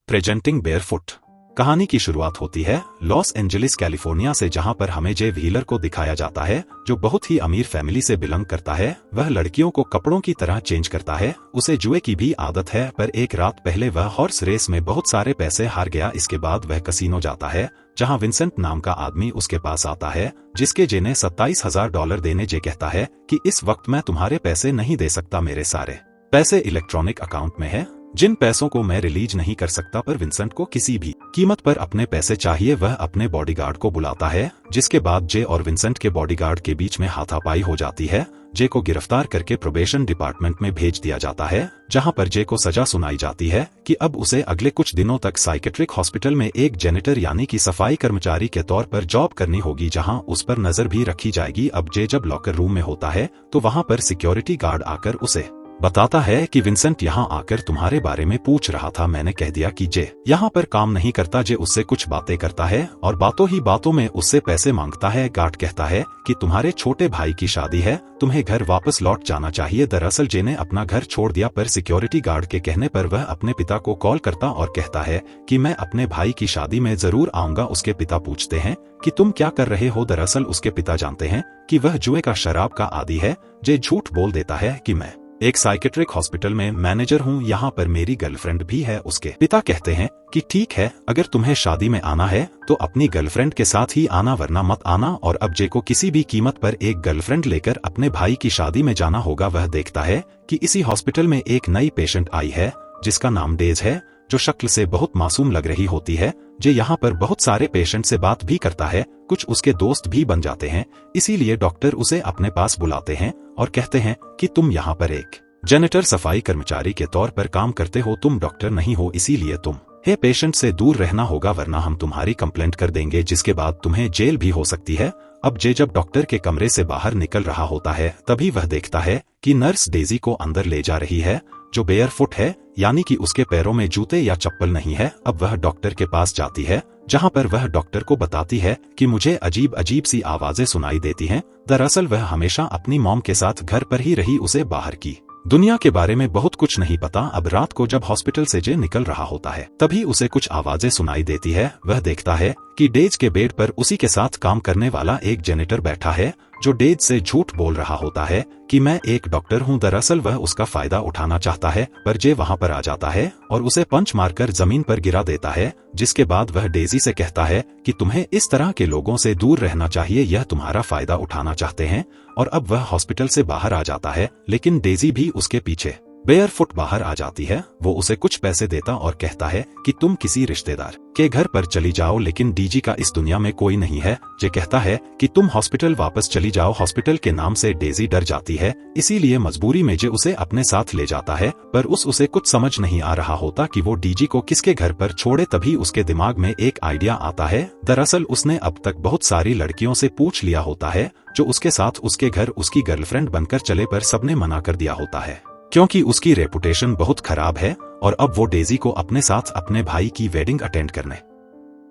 Presenting barefoot. कहानी की शुरुआत होती है लॉस एंजलिस कैलिफोर्निया से, जहां पर हमें जे व्हीलर को दिखाया जाता है जो बहुत ही अमीर फैमिली से बिलोंग करता है। वह लड़कियों को कपड़ों की तरह चेंज करता है। उसे जुए की भी आदत है, पर एक रात पहले वह हॉर्स रेस में बहुत सारे पैसे हार गया। इसके बाद वह कसीनो जाता है, जहां विंसेंट नाम का आदमी उसके पास आता है, जिसके जे ने $27,000 देने। जे कहता है कि इस वक्त मैं तुम्हारे पैसे नहीं दे सकता, मेरे सारे पैसे इलेक्ट्रॉनिक अकाउंट में है, जिन पैसों को मैं रिलीज नहीं कर सकता। पर विंसेंट को किसी भी कीमत पर अपने पैसे चाहिए। वह अपने बॉडीगार्ड को बुलाता है, जिसके बाद जे और विंसेंट के बॉडीगार्ड के बीच में हाथापाई हो जाती है। जे को गिरफ्तार करके प्रोबेशन डिपार्टमेंट में भेज दिया जाता है, जहां पर जे को सजा सुनाई जाती है कि अब उसे अगले कुछ दिनों तक साइकेट्रिक हॉस्पिटल में एक जेनिटर यानी कि सफाई कर्मचारी के तौर पर जॉब करनी होगी, जहां उस पर नजर भी रखी जाएगी। अब जे जब लॉकर रूम में होता है तो वहां पर सिक्योरिटी गार्ड आकर उसे बताता है कि विंसेंट यहाँ आकर तुम्हारे बारे में पूछ रहा था। मैंने कह दिया कि जे यहाँ पर काम नहीं करता। जे उससे कुछ बातें करता है और बातों ही बातों में उससे पैसे मांगता है। गार्ड कहता है कि तुम्हारे छोटे भाई की शादी है, तुम्हें घर वापस लौट जाना चाहिए। दरअसल जे ने अपना घर छोड़ दिया, पर सिक्योरिटी गार्ड के कहने पर वह अपने पिता को कॉल करता और कहता है कि मैं अपने भाई की शादी में जरूर आऊंगा। उसके पिता पूछते हैं कि तुम क्या कर रहे हो। दरअसल उसके पिता जानते हैं कि वह जुए का शराब का आदी है। जे झूठ बोल देता है कि मैं एक साइकेट्रिक हॉस्पिटल में मैनेजर हूँ, यहाँ पर मेरी गर्लफ्रेंड भी है। उसके पिता कहते हैं कि ठीक है, अगर तुम्हें शादी में आना है तो अपनी गर्लफ्रेंड के साथ ही आना, वरना मत आना। और अब जे को किसी भी कीमत पर एक गर्लफ्रेंड लेकर अपने भाई की शादी में जाना होगा। वह देखता है कि इसी हॉस्पिटल में एक नई पेशेंट आई है, जिसका नाम डेज है, जो शक्ल से बहुत मासूम लग रही होती है। जे यहाँ पर बहुत सारे पेशेंट से बात भी करता है, कुछ उसके दोस्त भी बन जाते हैं। इसीलिए डॉक्टर उसे अपने पास बुलाते हैं और कहते हैं कि तुम यहाँ पर एक जेनिटर सफाई कर्मचारी के तौर पर काम करते हो, तुम डॉक्टर नहीं हो, इसीलिए तुम हे पेशेंट से दूर रहना होगा, वरना हम तुम्हारी कंप्लेंट कर देंगे, जिसके बाद तुम्हें जेल भी हो सकती है। अब जे जब डॉक्टर के कमरे से बाहर निकल रहा होता है, तभी वह देखता है कि नर्स डेजी को अंदर ले जा रही है, जो बेयरफुट है, यानी कि उसके पैरों में जूते या चप्पल नहीं है। अब वह डॉक्टर के पास जाती है, जहां पर वह डॉक्टर को बताती है कि मुझे अजीब अजीब सी आवाजें सुनाई देती हैं। दरअसल वह हमेशा अपनी मॉम के साथ घर पर ही रही, उसे बाहर की दुनिया के बारे में बहुत कुछ नहीं पता। अब रात को जब हॉस्पिटल से जे निकल रहा होता है, तभी उसे कुछ आवाजें सुनाई देती है। वह देखता है कि डेज के बेड पर उसी के साथ काम करने वाला एक जेनिटर बैठा है, जो डेज से झूठ बोल रहा होता है कि मैं एक डॉक्टर हूं। दरअसल वह उसका फायदा उठाना चाहता है, पर जे वहां पर आ जाता है और उसे पंच मारकर जमीन पर गिरा देता है, जिसके बाद वह डेजी से कहता है कि तुम्हें इस तरह के लोगों से दूर रहना चाहिए, यह तुम्हारा फायदा उठाना चाहते हैं। और अब वह हॉस्पिटल से बाहर आ जाता है, लेकिन डेजी भी उसके पीछे बेयरफुट बाहर आ जाती है। वो उसे कुछ पैसे देता और कहता है कि तुम किसी रिश्तेदार के घर पर चली जाओ, लेकिन डीजी का इस दुनिया में कोई नहीं है। जे कहता है कि तुम हॉस्पिटल वापस चली जाओ। हॉस्पिटल के नाम से डेजी डर जाती है, इसीलिए मजबूरी में जे उसे अपने साथ ले जाता है, पर उसे कुछ समझ नहीं आ रहा होता कि वो डीजी को किसके घर पर छोड़े। तभी उसके दिमाग में एक आइडिया आता है। दरअसल उसने अब तक बहुत सारी लड़कियों से पूछ लिया होता है, जो उसके साथ उसके घर उसकी गर्लफ्रेंड बनकर चले, पर सबने मना कर दिया होता है, क्योंकि उसकी रेपुटेशन बहुत खराब है। और अब वो डेजी को अपने साथ अपने भाई की वेडिंग अटेंड करने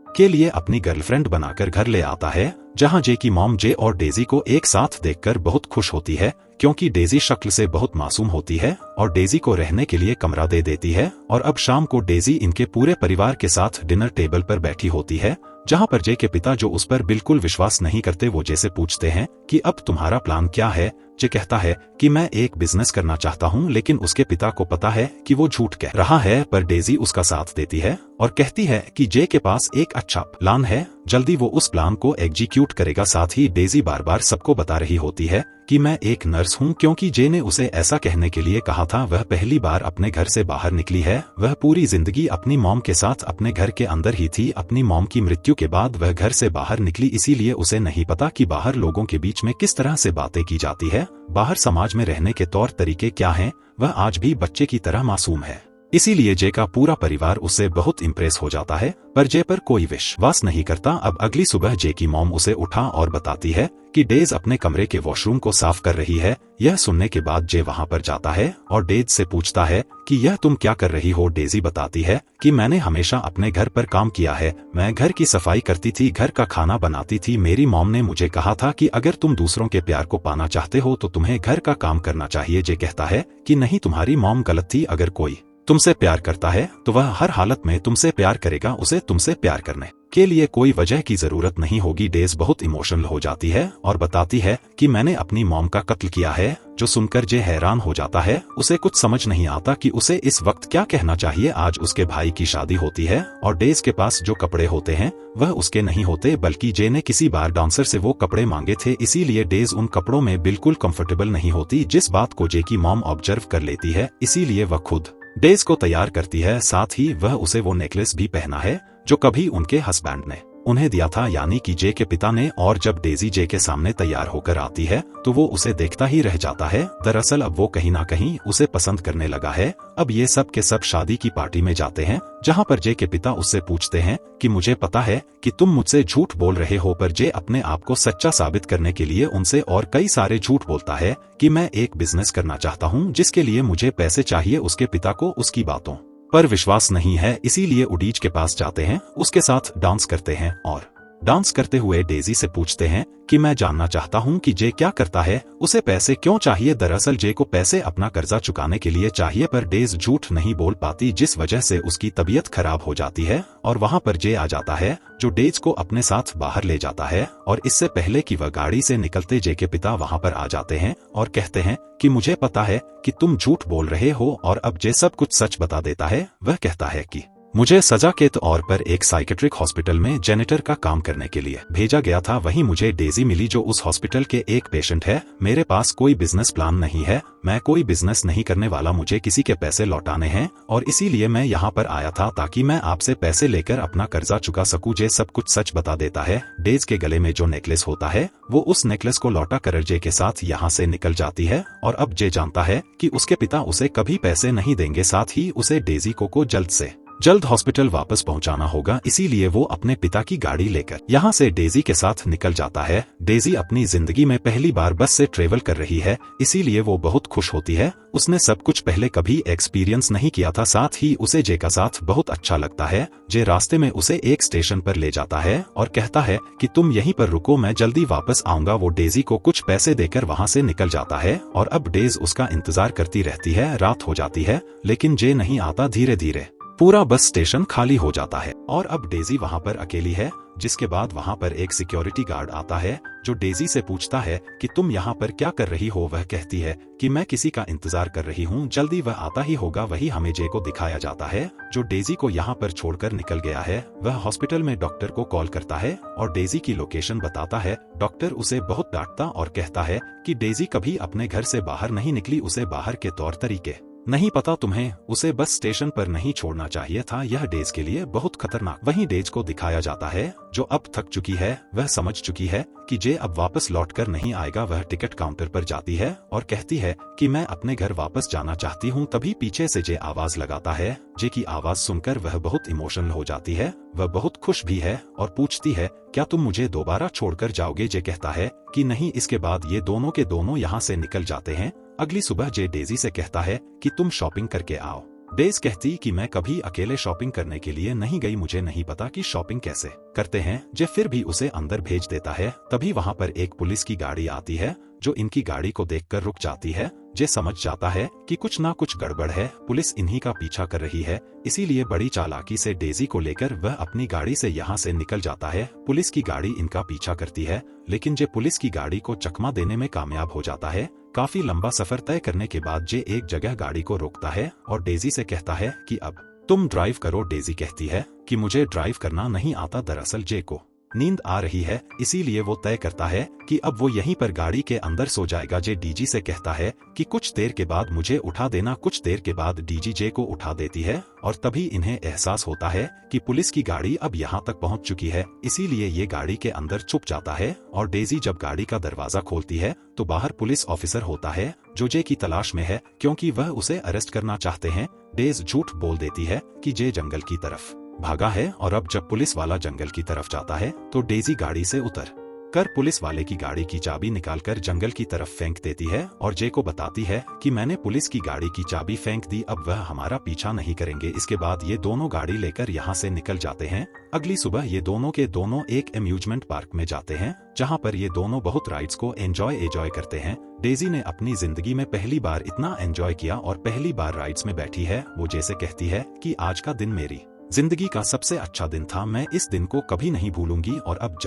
के लिए अपनी गर्लफ्रेंड बनाकर घर ले आता है, जहां जे की मॉम जे और डेजी को एक साथ देखकर बहुत खुश होती है, क्योंकि डेजी शक्ल से बहुत मासूम होती है और डेजी को रहने के लिए कमरा दे देती है। और अब शाम को डेजी इनके पूरे परिवार के साथ डिनर टेबल पर बैठी होती है, जहां पर जे के पिता, जो उस पर बिल्कुल विश्वास नहीं करते, वो जे से पूछते हैं कि अब तुम्हारा प्लान क्या है। जे कहता है कि मैं एक बिजनेस करना चाहता हूं, लेकिन उसके पिता को पता है कि वो झूठ कह रहा है, पर डेजी उसका साथ देती है और कहती है कि जे के पास एक अच्छा प्लान है, जल्दी वो उस प्लान को एग्जीक्यूट करेगा। साथ ही डेजी बार बार सबको बता रही होती है कि मैं एक नर्स हूं, क्योंकि जे ने उसे ऐसा कहने के लिए कहा था। वह पहली बार अपने घर से बाहर निकली है, वह पूरी जिंदगी अपनी मॉम के साथ अपने घर के अंदर ही थी। अपनी मॉम की मृत्यु के बाद वह घर से बाहर निकली, इसीलिए उसे नहीं पता कि बाहर लोगों के बीच में किस तरह से बातें की जाती है, बाहर समाज में रहने के तौर तरीके क्या हैं। वह आज भी बच्चे की तरह मासूम है, इसीलिए जे का पूरा परिवार उससे बहुत इम्प्रेस हो जाता है, पर जे पर कोई विश्वास नहीं करता। अब अगली सुबह जे की मॉम उसे उठा और बताती है कि डेज अपने कमरे के वॉशरूम को साफ कर रही है। यह सुनने के बाद जे वहां पर जाता है और डेज से पूछता है कि यह तुम क्या कर रही हो। डेजी बताती है कि मैंने हमेशा अपने घर पर काम किया है, मैं घर की सफाई करती थी, घर का खाना बनाती थी। मेरी मॉम ने मुझे कहा था कि अगर तुम दूसरों के प्यार को पाना चाहते हो तो तुम्हें घर का काम करना चाहिए। जे कहता है कि नहीं, तुम्हारी मॉम गलत थी, अगर कोई तुमसे प्यार करता है तो वह हर हालत में तुमसे प्यार करेगा, उसे तुमसे प्यार करने के लिए कोई वजह की जरूरत नहीं होगी। डेज बहुत इमोशनल हो जाती है और बताती है कि मैंने अपनी मॉम का कत्ल किया है। जो सुनकर जे हैरान हो जाता है, उसे कुछ समझ नहीं आता कि उसे इस वक्त क्या कहना चाहिए। आज उसके भाई की शादी होती है और डेज के पास जो कपड़े होते हैं वह उसके नहीं होते, बल्कि जे ने किसी बार डांसर से वो कपड़े मांगे थे, इसीलिए डेज उन कपड़ों में बिल्कुल कंफर्टेबल नहीं होती। जिस बात को जे की मॉम ऑब्जर्व कर लेती है, इसीलिए वह खुद डेज को तैयार करती है। साथ ही वह उसे वो नेकलेस भी पहना है जो कभी उनके हस्बैंड ने उन्हें दिया था, यानी कि जे के पिता ने। और जब डेजी जे के सामने तैयार होकर आती है तो वो उसे देखता ही रह जाता है। दरअसल अब वो कहीं ना कहीं उसे पसंद करने लगा है। अब ये सब के सब शादी की पार्टी में जाते हैं, जहां पर जे के पिता उससे पूछते हैं कि मुझे पता है कि तुम मुझसे झूठ बोल रहे हो, पर जे अपने आप को सच्चा साबित करने के लिए उनसे और कई सारे झूठ बोलता है कि मैं एक बिजनेस करना चाहता हूं जिसके लिए मुझे पैसे चाहिए। उसके पिता को उसकी बातों पर विश्वास नहीं है, इसीलिए उडीज के पास जाते हैं, उसके साथ डांस करते हैं और डांस करते हुए डेजी से पूछते हैं कि मैं जानना चाहता हूं कि जे क्या करता है, उसे पैसे क्यों चाहिए। दरअसल जे को पैसे अपना कर्जा चुकाने के लिए चाहिए, पर डेज झूठ नहीं बोल पाती, जिस वजह से उसकी तबीयत खराब हो जाती है। और वहां पर जे आ जाता है जो डेज को अपने साथ बाहर ले जाता है। और इससे पहले कि वह गाड़ी से निकलते जे के पिता वहां पर आ जाते हैं और कहते हैं कि मुझे पता है कि तुम झूठ बोल रहे हो। और अब जे सब कुछ सच बता देता है। वह कहता है कि मुझे सजा के तौर पर एक साइकेट्रिक हॉस्पिटल में जेनिटर का काम करने के लिए भेजा गया था। वहीं मुझे डेजी मिली जो उस हॉस्पिटल के एक पेशेंट है। मेरे पास कोई बिजनेस प्लान नहीं है, मैं कोई बिजनेस नहीं करने वाला, मुझे किसी के पैसे लौटाने हैं और इसीलिए मैं यहाँ पर आया था ताकि मैं आपसे पैसे लेकर अपना कर्जा चुका सकूं। जे सब कुछ सच बता देता है। डेज के गले में जो नेकलेस होता है वो उस नेकलेस को लौटा कर जे के साथ यहाँ से निकल जाती है। और अब जे जानता है कि उसके पिता उसे कभी पैसे नहीं देंगे, साथ ही उसे डेजी को जल्द से जल्द हॉस्पिटल वापस पहुंचाना होगा, इसीलिए वो अपने पिता की गाड़ी लेकर यहाँ से डेजी के साथ निकल जाता है। डेजी अपनी जिंदगी में पहली बार बस से ट्रेवल कर रही है, इसीलिए वो बहुत खुश होती है। उसने सब कुछ पहले कभी एक्सपीरियंस नहीं किया था, साथ ही उसे जे का साथ बहुत अच्छा लगता है। जे रास्ते में उसे एक स्टेशन पर ले जाता है और कहता है कि तुम यहीं पर रुको, मैं जल्दी वापस आऊंगा। वो डेजी को कुछ पैसे देकर वहाँ से निकल जाता है और अब डेज उसका इंतजार करती रहती है। रात हो जाती है लेकिन जे नहीं आता। धीरे धीरे पूरा बस स्टेशन खाली हो जाता है और अब डेजी वहां पर अकेली है, जिसके बाद वहां पर एक सिक्योरिटी गार्ड आता है जो डेजी से पूछता है कि तुम यहाँ पर क्या कर रही हो। वह कहती है कि मैं किसी का इंतजार कर रही हूँ, जल्दी वह आता ही होगा। वही हमें जे को दिखाया जाता है जो डेजी को यहाँ पर छोड़कर निकल गया है। वह हॉस्पिटल में डॉक्टर को कॉल करता है और डेजी की लोकेशन बताता है। डॉक्टर उसे बहुत डांटता और कहता है कि डेजी कभी अपने घर से बाहर नहीं निकली, उसे बाहर के तौर तरीके नहीं पता तुम्हें, उसे बस स्टेशन पर नहीं छोड़ना चाहिए था, यह डेज के लिए बहुत खतरनाक। वहीं डेज को दिखाया जाता है जो अब थक चुकी है। वह समझ चुकी है कि जे अब वापस लौटकर नहीं आएगा। वह टिकट काउंटर पर जाती है और कहती है कि मैं अपने घर वापस जाना चाहती हूँ। तभी पीछे से जे आवाज लगाता है। जे की आवाज सुनकर वह बहुत इमोशनल हो जाती है। वह बहुत खुश भी है और पूछती है क्या तुम मुझे दोबारा छोड़कर जाओगे। जे कहता है कि नहीं। इसके बाद ये दोनों के दोनों यहाँ से निकल जाते हैं। अगली सुबह जे डेजी से कहता है कि तुम शॉपिंग करके आओ। डेज कहती कि मैं कभी अकेले शॉपिंग करने के लिए नहीं गई, मुझे नहीं पता कि शॉपिंग कैसे करते हैं। जे फिर भी उसे अंदर भेज देता है। तभी वहां पर एक पुलिस की गाड़ी आती है जो इनकी गाड़ी को देखकर रुक जाती है। जे समझ जाता है कि कुछ ना कुछ गड़बड़ है, पुलिस इन्हीं का पीछा कर रही है, इसीलिए बड़ी चालाकी से डेजी को लेकर वह अपनी गाड़ी से यहाँ से निकल जाता है। पुलिस की गाड़ी इनका पीछा करती है लेकिन जे पुलिस की गाड़ी को चकमा देने में कामयाब हो जाता है। काफी लंबा सफर तय करने के बाद जे एक जगह गाड़ी को रोकता है और डेजी से कहता है कि अब तुम ड्राइव करो। डेजी कहती है कि मुझे ड्राइव करना नहीं आता। दरअसल जे को नींद आ रही है, इसीलिए वो तय करता है कि अब वो यहीं पर गाड़ी के अंदर सो जाएगा। जे डीजी से कहता है कि कुछ देर के बाद मुझे उठा देना। कुछ देर के बाद डीजी जे को उठा देती है और तभी इन्हें एहसास होता है कि पुलिस की गाड़ी अब यहाँ तक पहुँच चुकी है, इसीलिए ये गाड़ी के अंदर छुप जाता है। और डेजी जब गाड़ी का दरवाजा खोलती है तो बाहर पुलिस ऑफिसर होता है जो जे की तलाश में है क्योंकि वह उसे अरेस्ट करना चाहते हैं। डेज झूठ बोल देती है कि जे जंगल की तरफ भागा है और अब जब पुलिस वाला जंगल की तरफ जाता है तो डेजी गाड़ी से उतर कर पुलिस वाले की गाड़ी की चाबी निकालकर जंगल की तरफ फेंक देती है और जे को बताती है कि मैंने पुलिस की गाड़ी की चाबी फेंक दी, अब वह हमारा पीछा नहीं करेंगे। इसके बाद ये दोनों गाड़ी लेकर यहाँ से निकल जाते हैं। अगली सुबह ये दोनों के दोनों एक अम्यूजमेंट पार्क में जाते हैं, जहाँ पर ये दोनों बहुत राइड्स को एंजॉय करते हैं। डेजी ने अपनी जिंदगी में पहली बार इतना एंजॉय किया और पहली बार राइड्स में बैठी है। वो जैसे कहती है कि आज का दिन मेरी जिंदगी का सबसे अच्छा दिन था, मैं इस दिन को कभी नहीं भूलूंगी। और अब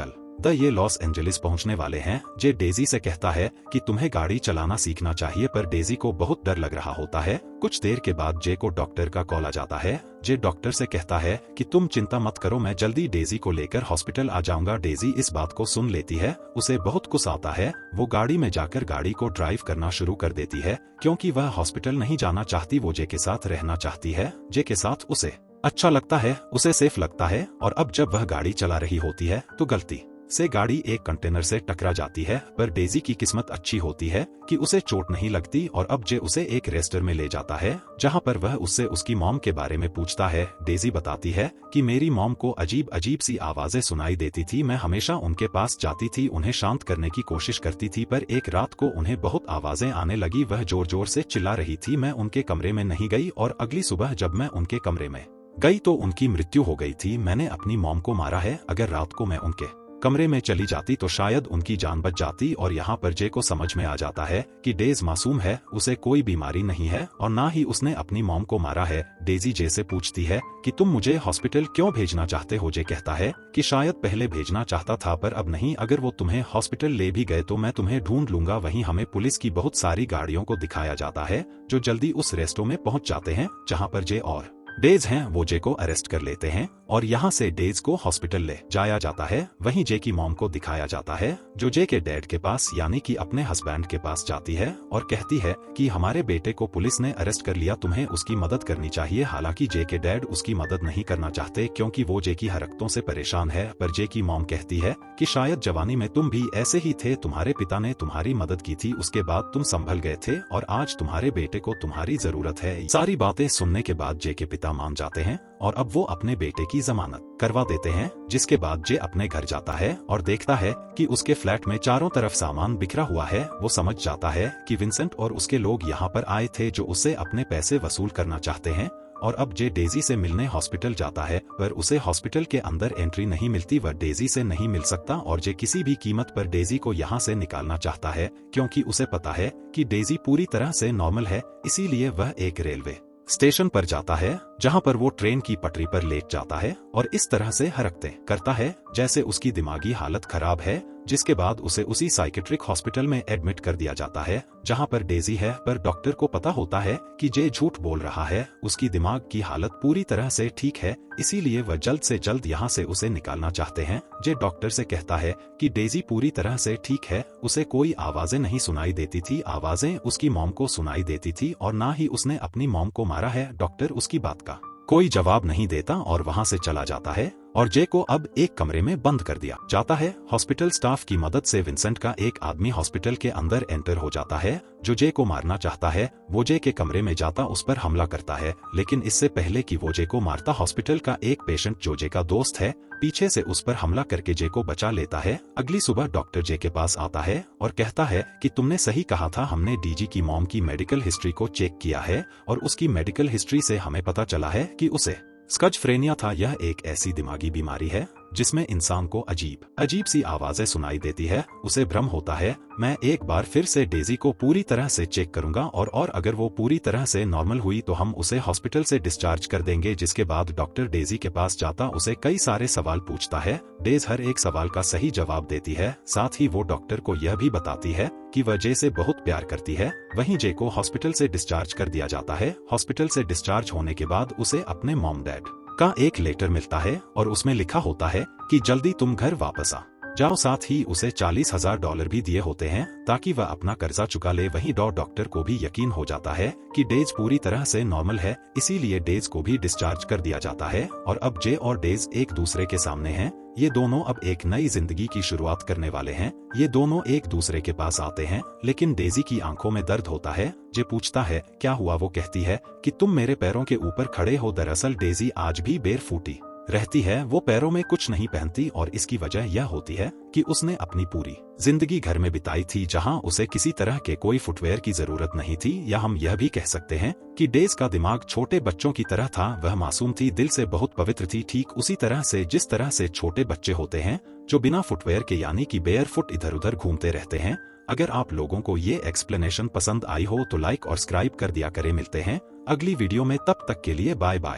ये लॉस एंजलिस पहुंचने वाले हैं। जे डेजी से कहता है कि तुम्हें गाड़ी चलाना सीखना चाहिए, पर डेजी को बहुत डर लग रहा होता है। कुछ देर के बाद जे को डॉक्टर का कॉल आ जाता है। जे डॉक्टर से कहता है कि तुम चिंता मत करो, मैं जल्दी डेजी को लेकर हॉस्पिटल आ जाऊंगा। डेजी इस बात को सुन लेती है, उसे बहुत गुस्सा आता है। वो गाड़ी में जाकर गाड़ी को ड्राइव करना शुरू कर देती है, क्योंकि वह हॉस्पिटल नहीं जाना चाहती, वो जे के साथ रहना चाहती है। जे के साथ उसे अच्छा लगता है, उसे सेफ लगता है। और अब जब वह गाड़ी चला रही होती है तो गलती से गाड़ी एक कंटेनर से टकरा जाती है, पर डेजी की किस्मत अच्छी होती है कि उसे चोट नहीं लगती। और अब जे उसे एक रेस्टर में ले जाता है, जहां पर वह उससे उसकी मॉम के बारे में पूछता है। डेजी बताती है कि मेरी मॉम को अजीब अजीब सी आवाजें सुनाई देती थी, मैं हमेशा उनके पास जाती थी, उन्हें शांत करने की कोशिश करती थी, पर एक रात को उन्हें बहुत आवाजें आने लगी, वह जोर जोर से चिल्ला रही थी। मैं उनके कमरे में नहीं गई और अगली सुबह जब मैं उनके कमरे में गई तो उनकी मृत्यु हो गई थी। मैंने अपनी मॉम को मारा है, अगर रात को मैं उनके कमरे में चली जाती तो शायद उनकी जान बच जाती। और यहाँ पर जे को समझ में आ जाता है कि डेज मासूम है, उसे कोई बीमारी नहीं है और ना ही उसने अपनी मॉम को मारा है। डेजी जे से पूछती है कि तुम मुझे हॉस्पिटल क्यों भेजना चाहते हो। जे कहता है कि शायद पहले भेजना चाहता था पर अब नहीं, अगर वो तुम्हें हॉस्पिटल ले भी गए तो मैं तुम्हें ढूंढ लूंगा। वहीं हमें पुलिस की बहुत सारी गाड़ियों को दिखाया जाता है जो जल्दी उस रेस्टों में पहुंच जाते हैं जहाँ पर जे और डेज हैं। वो जे को अरेस्ट कर लेते हैं और यहाँ से डेज को हॉस्पिटल ले जाया जाता है। वहीं जे की मॉम को दिखाया जाता है, जो जे के डैड के पास यानी कि अपने हस्बैंड के पास जाती है और कहती है कि हमारे बेटे को पुलिस ने अरेस्ट कर लिया, तुम्हें उसकी मदद करनी चाहिए। हालांकि जे के डैड उसकी मदद नहीं करना चाहते, क्योंकि वो जे की हरकतों से परेशान है। पर जे की मॉम कहती है कि शायद जवानी में तुम भी ऐसे ही थे, तुम्हारे पिता ने तुम्हारी मदद की थी, उसके बाद तुम संभल गए थे और आज तुम्हारे बेटे को तुम्हारी जरूरत है। सारी बातें सुनने के बाद जे के पिता मान जाते हैं और अब वो अपने बेटे की जमानत करवा देते हैं। जिसके बाद जे अपने घर जाता है और देखता है कि उसके फ्लैट में चारों तरफ सामान बिखरा हुआ है। वो समझ जाता है कि विंसेंट और उसके लोग यहाँ पर आए थे जो उससे अपने पैसे वसूल करना चाहते हैं। और अब जे डेजी से मिलने हॉस्पिटल जाता है, पर उसे हॉस्पिटल के अंदर एंट्री नहीं मिलती, वह डेजी से नहीं मिल सकता और जे किसी भी कीमत पर डेजी को यहाँ से निकालना चाहता है, क्योंकि उसे पता है कि डेजी पूरी तरह से नॉर्मल है। इसीलिए वह एक रेलवे स्टेशन पर जाता है, जहां पर वो ट्रेन की पटरी पर लेट जाता है और इस तरह से हरकतें करता है जैसे उसकी दिमागी हालत खराब है। जिसके बाद उसे उसी साइकेट्रिक हॉस्पिटल में एडमिट कर दिया जाता है जहां पर डेजी है, पर डॉक्टर को पता होता है कि जे झूठ बोल रहा है, उसकी दिमाग की हालत पूरी तरह से ठीक है, इसीलिए वह जल्द से जल्द यहां से उसे निकालना चाहते हैं। जे डॉक्टर से कहता है कि डेजी पूरी तरह से ठीक है, उसे कोई आवाजें नहीं सुनाई देती थी, आवाजें उसकी मॉम को सुनाई देती थी और ना ही उसने अपनी मॉम को मारा है। डॉक्टर उसकी बात का कोई जवाब नहीं देता और वहां से चला जाता है और जे को अब एक कमरे में बंद कर दिया जाता है। हॉस्पिटल स्टाफ की मदद से विंसेंट का एक आदमी हॉस्पिटल के अंदर एंटर हो जाता है जो जे को मारना चाहता है। वो जे के कमरे में जाता उस पर हमला करता है, लेकिन इससे पहले कि वो जे को मारता, हॉस्पिटल का एक पेशेंट जो जे का दोस्त है पीछे से उस पर हमला करके जे को बचा लेता है। अगली सुबह डॉक्टर जे के पास आता है और कहता है कि तुमने सही कहा था, हमने डीजी की मॉम की मेडिकल हिस्ट्री को चेक किया है और उसकी मेडिकल हिस्ट्री से हमें पता चला है कि उसे स्किज़ोफ्रेनिया था। यह एक ऐसी दिमागी बीमारी है जिसमें इंसान को अजीब अजीब सी आवाजें सुनाई देती है, उसे भ्रम होता है। मैं एक बार फिर से डेजी को पूरी तरह से चेक करूंगा और अगर वो पूरी तरह से नॉर्मल हुई तो हम उसे हॉस्पिटल से डिस्चार्ज कर देंगे। जिसके बाद डॉक्टर डेजी के पास जाता, उसे कई सारे सवाल पूछता है। डेज हर एक सवाल का सही जवाब देती है, साथ ही वो डॉक्टर को यह भी बताती है कि वह जे से बहुत प्यार करती है। वहीं जे को हॉस्पिटल से डिस्चार्ज कर दिया जाता है। हॉस्पिटल से डिस्चार्ज होने के बाद उसे अपने मॉम डैड का एक लेटर मिलता है और उसमें लिखा होता है कि जल्दी तुम घर वापस आ जाओ। साथ ही उसे $40,000 भी दिए होते हैं ताकि वह अपना कर्जा चुका ले। वहीं डॉक्टर को भी यकीन हो जाता है कि डेज पूरी तरह से नॉर्मल है, इसीलिए डेज को भी डिस्चार्ज कर दिया जाता है और अब जे और डेज एक दूसरे के सामने हैं। ये दोनों अब एक नई जिंदगी की शुरुआत करने वाले हैं। ये दोनों एक दूसरे के पास आते हैं, लेकिन डेजी की आंखों में दर्द होता है। जे पूछता है क्या हुआ, वो कहती है कि तुम मेरे पैरों के ऊपर खड़े हो। दरअसल डेजी आज भी बेरफूटी रहती है वो पैरों में कुछ नहीं पहनती और इसकी वजह यह होती है कि उसने अपनी पूरी जिंदगी घर में बिताई थी जहां उसे किसी तरह के कोई फुटवेयर की जरूरत नहीं थी। या हम यह भी कह सकते हैं कि डेज का दिमाग छोटे बच्चों की तरह था, वह मासूम थी, दिल से बहुत पवित्र थी, ठीक उसी तरह से जिस तरह से छोटे बच्चे होते हैं जो बिना फुटवेयर के यानी कि बेयर फुट इधर उधर घूमते रहते हैं। अगर आप लोगों को ये एक्सप्लेनेशन पसंद आई हो तो लाइक और सब्सक्राइब कर दिया करें। मिलते हैं अगली वीडियो में, तब तक के लिए बाय बाय।